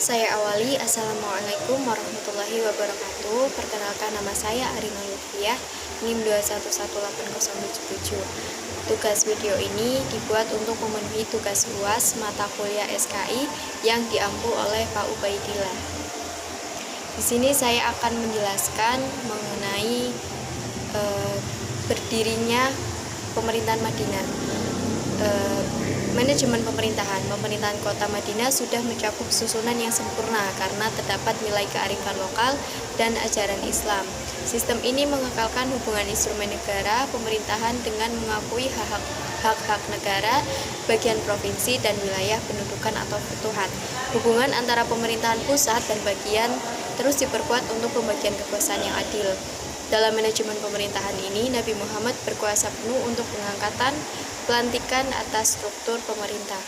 Saya awali, Assalamualaikum warahmatullahi wabarakatuh. Perkenalkan, nama saya Arina Lutfiah, NIM 2118077. Tugas video ini dibuat untuk memenuhi tugas UAS mata kuliah SKI yang diampu oleh Pak Ubaidillah. Di sini saya akan menjelaskan mengenai berdirinya pemerintahan Madinah. Manajemen pemerintahan Kota Madinah sudah mencakup susunan yang sempurna karena terdapat nilai kearifan lokal dan ajaran Islam. Sistem ini mengekalkan hubungan instrumen negara pemerintahan dengan mengakui hak-hak negara, bagian provinsi dan wilayah pendudukan atau futuhat. Hubungan antara pemerintahan pusat dan bagian terus diperkuat untuk pembagian kekuasaan yang adil. Dalam manajemen pemerintahan ini, Nabi Muhammad berkuasa penuh untuk pengangkatan pelantikan atas struktur pemerintah.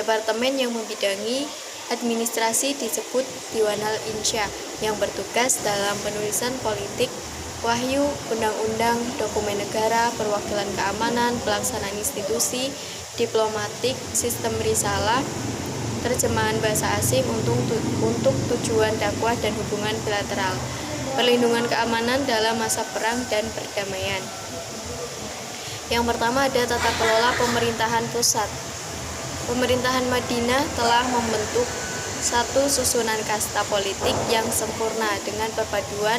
Departemen yang membidangi administrasi disebut Diwanal Insya yang bertugas dalam penulisan politik, wahyu, undang-undang, dokumen negara, perwakilan keamanan, pelaksanaan institusi, diplomatik, sistem risalah, terjemahan bahasa asing untuk tujuan dakwah dan hubungan bilateral, perlindungan keamanan dalam masa perang dan perdamaian. Yang pertama ada tata kelola pemerintahan pusat. Pemerintahan Madinah telah membentuk satu susunan kasta politik yang sempurna dengan perpaduan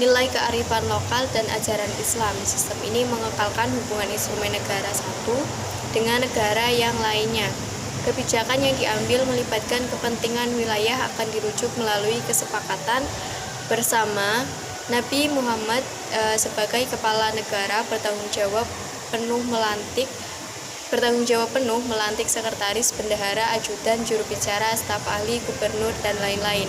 nilai kearifan lokal dan ajaran Islam. Sistem ini mengekalkan hubungan instrumen negara satu dengan negara yang lainnya. Kebijakan yang diambil melibatkan kepentingan wilayah akan dirujuk melalui kesepakatan bersama. Nabi Muhammad sebagai kepala negara bertanggung jawab penuh melantik sekretaris, bendahara, ajudan, juru bicara, staf ahli, gubernur, dan lain-lain.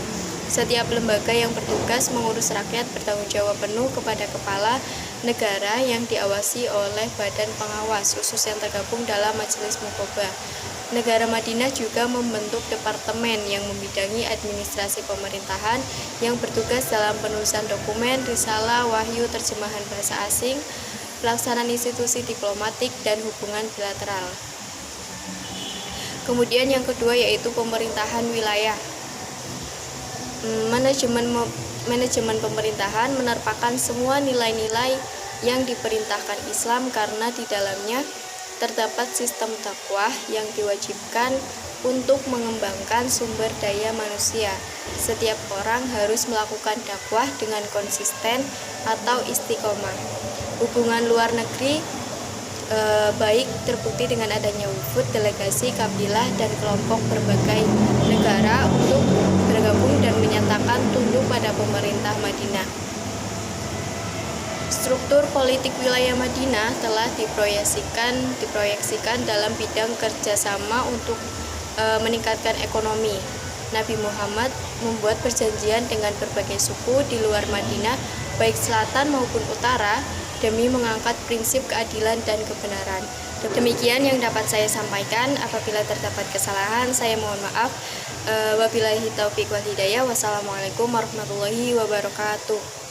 Setiap lembaga yang bertugas mengurus rakyat bertanggung jawab penuh kepada kepala negara yang diawasi oleh badan pengawas khusus yang tergabung dalam Majelis Muqobah. Negara Madinah juga membentuk departemen yang membidangi administrasi pemerintahan yang bertugas dalam penulisan dokumen, risalah, wahyu, terjemahan bahasa asing, pelaksanaan institusi diplomatik, dan hubungan bilateral. Kemudian yang kedua yaitu pemerintahan wilayah. Manajemen pemerintahan menerpakan semua nilai-nilai yang diperintahkan Islam karena di dalamnya terdapat sistem dakwah yang diwajibkan untuk mengembangkan sumber daya manusia. Setiap orang harus melakukan dakwah dengan konsisten atau istiqomah. Hubungan luar negeri baik terbukti dengan adanya wufud, delegasi, kabilah, dan kelompok berbagai negara untuk bergabung dan menyatakan tunduk pada pemerintah Madinah. Struktur politik wilayah Madinah telah diproyeksikan dalam bidang kerjasama untuk meningkatkan ekonomi. Nabi Muhammad membuat perjanjian dengan berbagai suku di luar Madinah, baik selatan maupun utara, demi mengangkat prinsip keadilan dan kebenaran. Demikian yang dapat saya sampaikan. Apabila terdapat kesalahan, saya mohon maaf. Wabillahi taufiq wal hidayah. Wassalamualaikum warahmatullahi wabarakatuh.